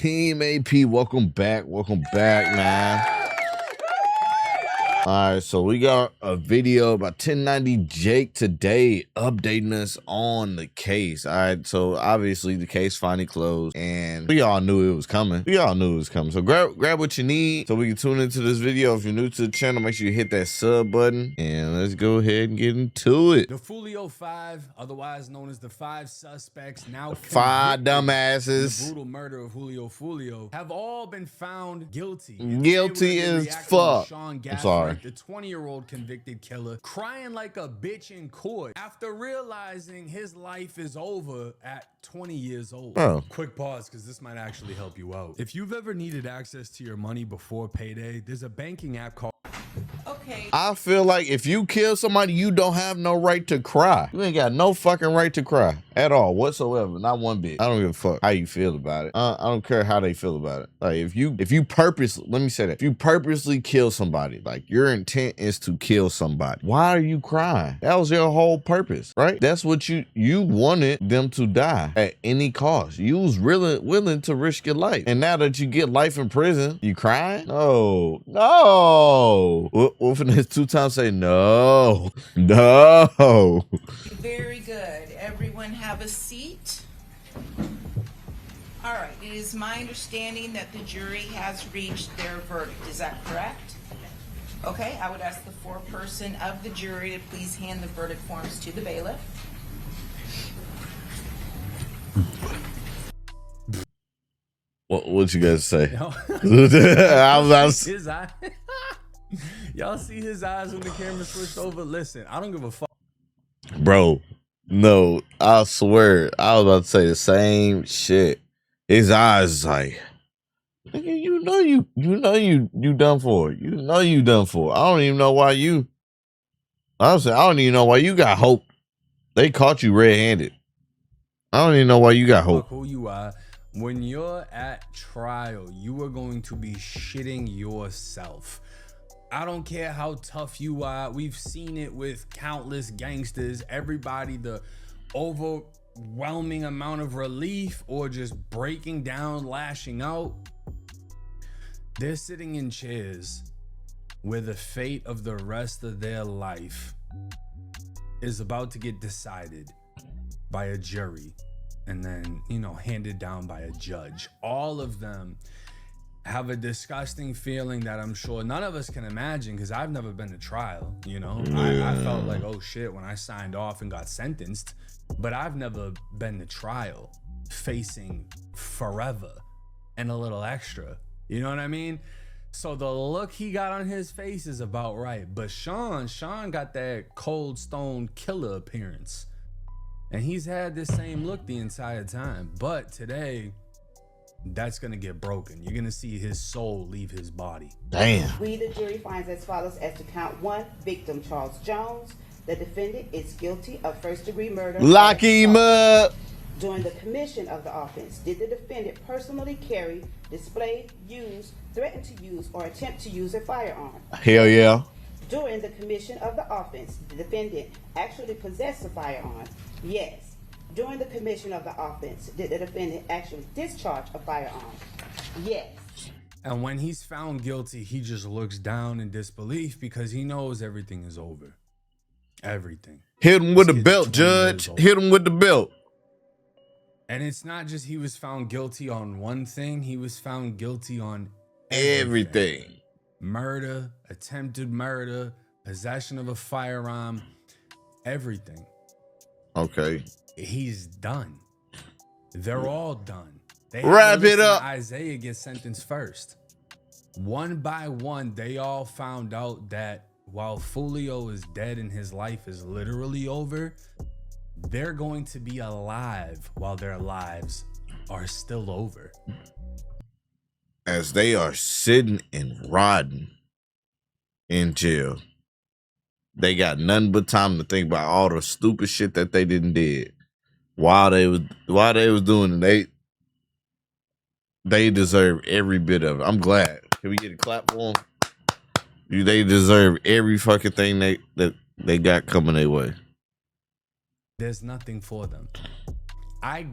Team AP, welcome back, man. All right, so we got a video about 1090 Jake today updating us on the case. All right, so obviously the case finally closed and we all knew it was coming. So grab what you need so we can tune into this video. If you're new to the channel, make sure you hit that sub button and let's go ahead and get into it. The Foolio 5, otherwise known as the 5 suspects, now five dumbasses, dumbasses, the brutal murder of Julio Foolio, have all been found guilty. Guilty as fuck. I'm sorry. The 20-year-old convicted killer crying like a bitch in court after realizing his life is over at 20 years old. Oh. Quick pause, because this might actually help you out. If you've ever needed access to your money before payday, there's a banking app called I feel like if you kill somebody, you don't have no right to cry. You ain't got no fucking right to cry at all whatsoever. Not one bit. I don't give a fuck how you feel about it. I don't care how they feel about it. Like if you purposely, let me say that, if you purposely kill somebody, like your intent is to kill somebody, why are you crying? That was your whole purpose, right? That's what you wanted them to die at any cost. You was really willing to risk your life. And now that you get life in prison, you crying? No. Wolf in his 2 times say no. Very good. Everyone have a seat. All right. It is my understanding that the jury has reached their verdict. Is that correct? Okay. I would ask the foreperson of the jury to please hand the verdict forms to the bailiff. What you guys say? His eye. Y'all see his eyes when the camera switched over? Listen, I don't give a fuck. Bro, no, I swear, I was about to say the same shit. His eyes is like, nigga, you know you done for. You know you done for. I don't even know why you, honestly, I don't even know why you got hope. They caught you red-handed. I don't even know why you got hope. Who you are. When you're at trial, you are going to be shitting yourself. I don't care how tough you are. We've seen it with countless gangsters. Everybody, the overwhelming amount of relief or just breaking down, lashing out. They're sitting in chairs where the fate of the rest of their life is about to get decided by a jury and then, handed down by a judge. All of them have a disgusting feeling that I'm sure none of us can imagine, because I've never been to trial. I felt like, oh shit, when I signed off and got sentenced, but I've never been to trial facing forever and a little extra. You know what I mean? So the look he got on his face is about right. But Sean got that cold stone killer appearance, and he's had this same look the entire time. But today, that's gonna get broken. You're gonna see his soul leave his body. Damn. We, the jury, finds as follows as to count 1, victim Charles Jones. The defendant is guilty of first-degree murder. Lock him up. During the commission of the offense, did the defendant personally carry, display, use, threaten to use, or attempt to use a firearm? Hell yeah. During the commission of the offense, the defendant actually possessed a firearm? Yes. During the commission of the offense, did the defendant actually discharge a firearm? Yes. And when he's found guilty, he just looks down in disbelief because he knows everything is over. Everything. Hit him with the belt, Judge. Hit him with the belt. And it's not just he was found guilty on one thing. He was found guilty on everything. Murder, attempted murder, possession of a firearm, everything. Okay. He's done. They're all done. They wrap it up. Isaiah gets sentenced first. One by one, they all found out that while Foolio is dead and his life is literally over, they're going to be alive while their lives are still over. As they are sitting and rotting in jail, they got nothing but time to think about all the stupid shit that they did while they was doing it. They deserve every bit of it. I'm glad. Can we get a clap for them? They deserve every fucking thing that they got coming their way. There's nothing for them. I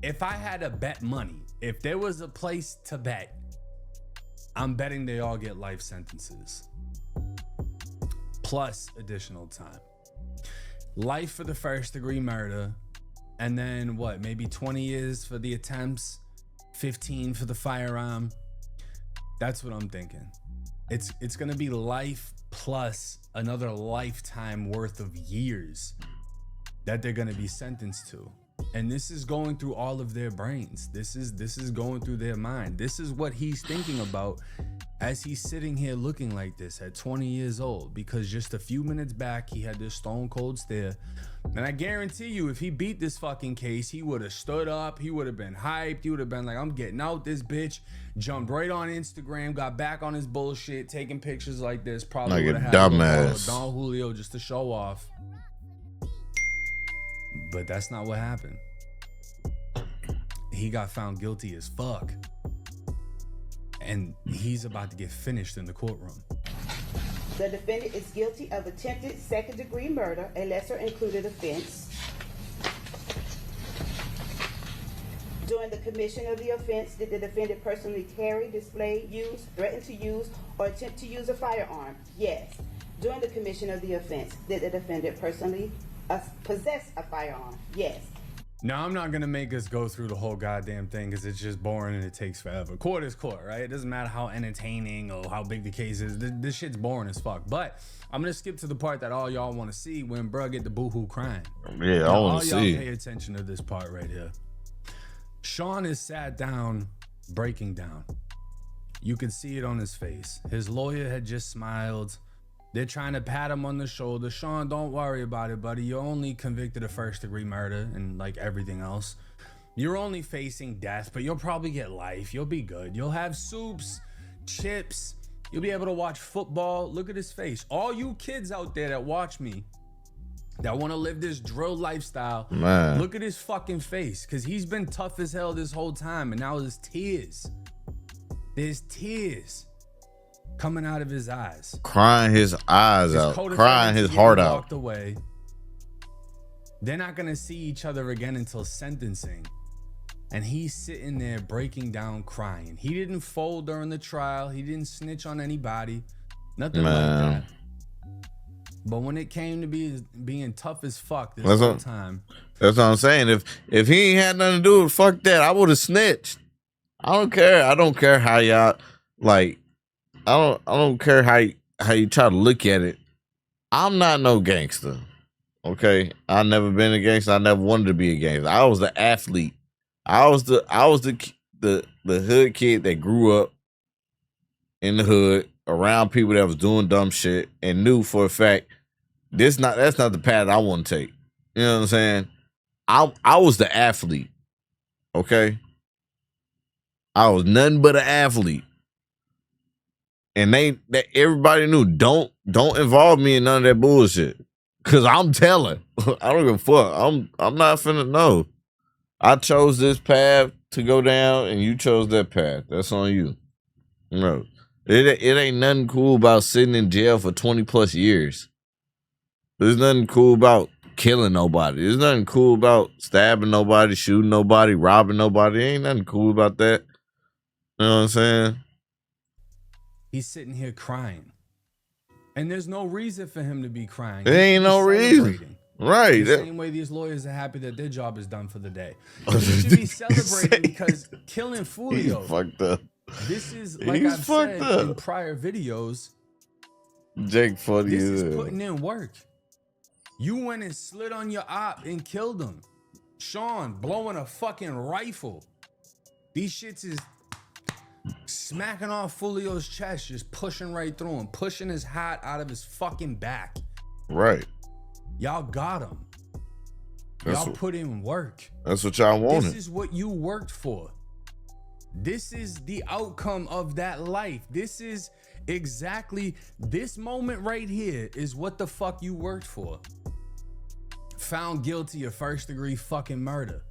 if I had to bet money, if there was a place to bet, I'm betting they all get life sentences. Plus additional time. Life for the first degree murder. And then what? Maybe 20 years for the attempts. 15 for the firearm. That's what I'm thinking. It's gonna be life plus another lifetime worth of years that they're gonna be sentenced to. And this is going through all of their brains. This is going through their mind. This is what he's thinking about as he's sitting here looking like this at 20 years old, because just a few minutes back he had this stone cold stare. And I guarantee you, if he beat this fucking case, he would have stood up, he would have been hyped, he would have been like, I'm getting out this bitch, jumped right on Instagram, got back on his bullshit, taking pictures like this, probably Like would a have had dumbass. Don Julio just to show off. But that's not what happened. He got found guilty as fuck. And he's about to get finished in the courtroom. The defendant is guilty of attempted second-degree murder, a lesser included offense. During the commission of the offense, did the defendant personally carry, display, use, threaten to use, or attempt to use a firearm? Yes. During the commission of the offense, did the defendant personally possess a firearm? Yes. Now, I'm not going to make us go through the whole goddamn thing because it's just boring and it takes forever. Court is court, right? It doesn't matter how entertaining or how big the case is. This shit's boring as fuck. But I'm going to skip to the part that all y'all want to see when bruh get the boohoo crying. Yeah, I want to all see. y'all pay attention to this part right here. Sean is sat down, breaking down. You could see it on his face. His lawyer had just smiled. They're trying to pat him on the shoulder. Sean, don't worry about it, buddy. You're only convicted of first-degree murder and like everything else. You're only facing death, but you'll probably get life. You'll be good. You'll have soups, chips. You'll be able to watch football. Look at his face. All you kids out there that watch me, that want to live this drill lifestyle, Man. look at his fucking face, because he's been tough as hell this whole time, and now there's tears. There's tears coming out of his eyes. Crying his eyes out. Crying his heart out. Walked away. They're not going to see each other again until sentencing. And he's sitting there breaking down, crying. He didn't fold during the trial. He didn't snitch on anybody. Nothing like that. But when it came to being tough as fuck this whole time. That's what I'm saying. If he ain't had nothing to do with fuck that, I would have snitched. I don't care. I don't care how y'all like. I don't care how you try to look at it. I'm not no gangster. Okay, I never been a gangster. I never wanted to be a gangster. I was the athlete. I was the hood kid that grew up in the hood around people that was doing dumb shit and knew for a fact that's not the path I want to take. You know what I'm saying? I was the athlete. Okay, I was nothing but an athlete. And everybody knew don't involve me in none of that bullshit. Cause I'm telling. I don't give a fuck. I'm not finna know. I chose this path to go down and you chose that path. That's on you. No. It ain't nothing cool about sitting in jail for 20 plus years. There's nothing cool about killing nobody. There's nothing cool about stabbing nobody, shooting nobody, robbing nobody. Ain't nothing cool about that. You know what I'm saying? He's sitting here crying. And there's no reason for him to be crying. There ain't no reason. Right. The same way these lawyers are happy that their job is done for the day. He should be celebrating because killing Foolio. He's fucked up. This is, like I've said in prior videos, Jake funny this is is putting in work. You went and slid on your op and killed him. Sean blowing a fucking rifle. These shits is smacking off Foolio's chest, just pushing right through him, pushing his hat out of his fucking back. Right. Y'all got him. Y'all put in work. That's what y'all wanted. This is what you worked for. This is the outcome of that life. This is exactly this moment right here is what the fuck you worked for. Found guilty of first-degree fucking murder.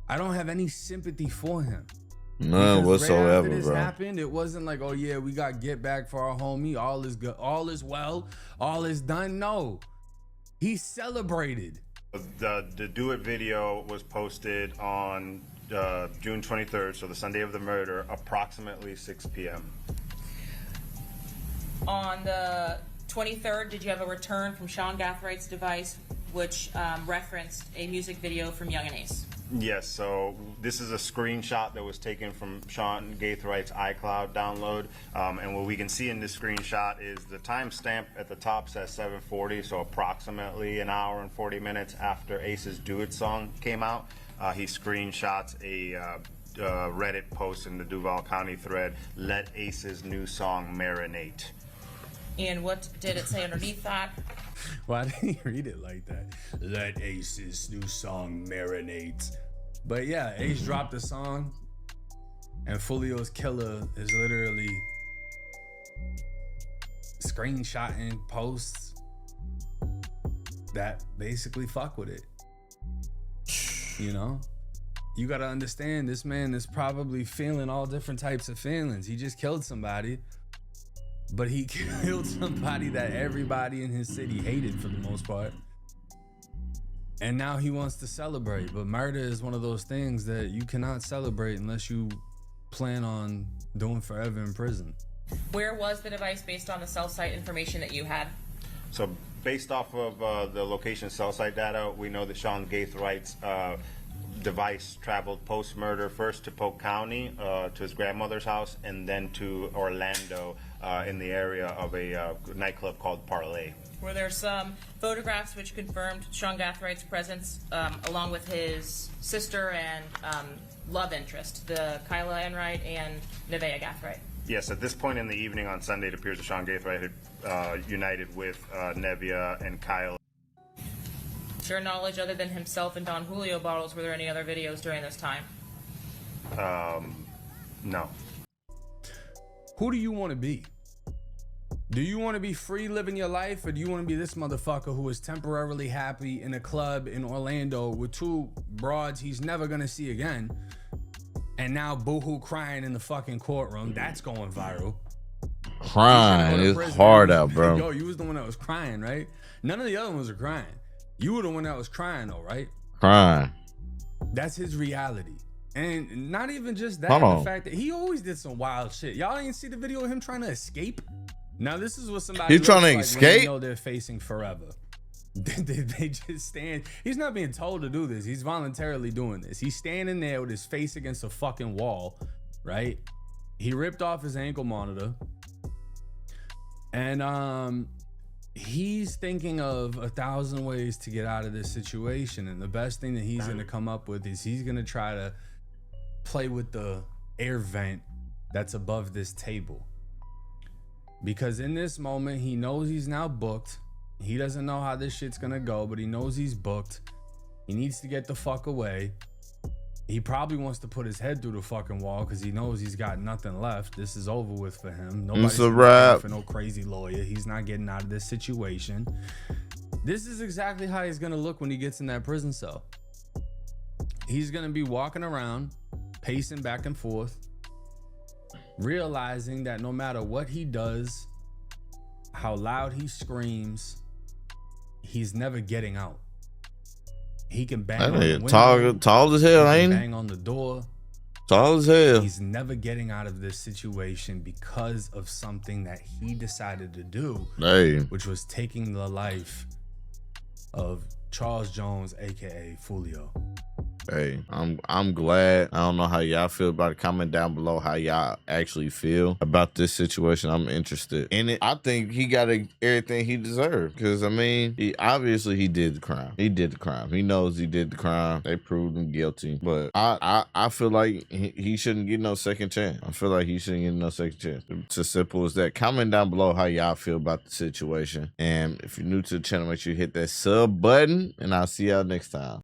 I don't have any sympathy for him. None whatsoever, right after this bro. happened, it wasn't like, oh yeah, we got get back for our homie. All is good. All is well. All is done. No. He celebrated. The Do It video was posted on June 23rd, so the Sunday of the murder, approximately 6 p.m. On the 23rd, did you have a return from Sean Gathwright's device, which referenced a music video from Young and Ace? Yes, so this is a screenshot that was taken from Sean Gathwright's iCloud download, and what we can see in this screenshot is the timestamp at the top says 7:40, so approximately an hour and 40 minutes after Ace's Do It song came out. He screenshots a Reddit post in the Duval County thread, "Let Ace's new song marinate." And what did it say underneath that? Why didn't he read it like that? Let Ace's new song marinate. But yeah, Ace dropped the song, and Foolio's killer is literally screenshotting posts that basically fuck with it. You know? You gotta understand, this man is probably feeling all different types of feelings. He just killed somebody, but he killed somebody that everybody in his city hated for the most part. And now he wants to celebrate. But murder is one of those things that you cannot celebrate unless you plan on doing forever in prison. Where was the device based on the cell site information that you had? So based off of the location cell site data, we know that Sean Gathwright's device traveled post-murder first to Polk County, to his grandmother's house, and then to Orlando in the area of a nightclub called Parlay. Were there some photographs which confirmed Sean Gathwright's presence along with his sister and love interest, the Kyla Enright and Nevaeh Gathright? Yes, at this point in the evening on Sunday, it appears that Sean Gathright had united with Nevaeh and Kyla. To your knowledge, other than himself and Don Julio bottles, were there any other videos during this time? No. Who do you want to be? Do you want to be free living your life, or do you want to be this motherfucker who is temporarily happy in a club in Orlando with two broads he's never gonna see again, and now boohoo crying in the fucking courtroom? That's going viral. Crying is hard out, bro. Yo, you was the one that was crying, right? None of the other ones are crying. You were the one that was crying though, right? Crying. That's his reality. And not even just that, Hold the on. fact that he always did some wild shit. Y'all didn't see the video of him trying to escape? Now this is what somebody He's trying to looks like when they escape? know they're facing forever. They just stand. He's not being told to do this. He's voluntarily doing this. He's standing there with his face against a fucking wall, right? He ripped off his ankle monitor. And he's thinking of 1,000 ways to get out of this situation. And the best thing that he's gonna come up with is he's gonna try to play with the air vent that's above this table. Because in this moment, he knows he's now booked. He doesn't know how this shit's gonna go, but he knows he's booked. He needs to get the fuck away. He probably wants to put his head through the fucking wall because he knows he's got nothing left. This is over with for him. Nobody's a wrap. for no crazy lawyer. He's not getting out of this situation. This is exactly how he's gonna look when he gets in that prison cell. He's gonna be walking around, pacing back and forth, realizing that no matter what he does, how loud he screams, he's never getting out. He can bang That on the nigga window, tall as hell, he ain't can he? bang on the door. Tall as hell. He's never getting out of this situation because of something that he decided to do, Hey, which was taking the life of Charles Jones, aka Foolio. hey, I'm glad. I don't know how y'all feel about it. Comment down below how y'all actually feel about this situation. I'm interested in it. I think he got everything he deserved. Because, I mean, he did the crime. He did the crime. He knows he did the crime. They proved him guilty. But I feel like he shouldn't get no second chance. I feel like he shouldn't get no second chance. It's as simple as that. Comment down below how y'all feel about the situation. And if you're new to the channel, make sure you hit that sub button. And I'll see y'all next time.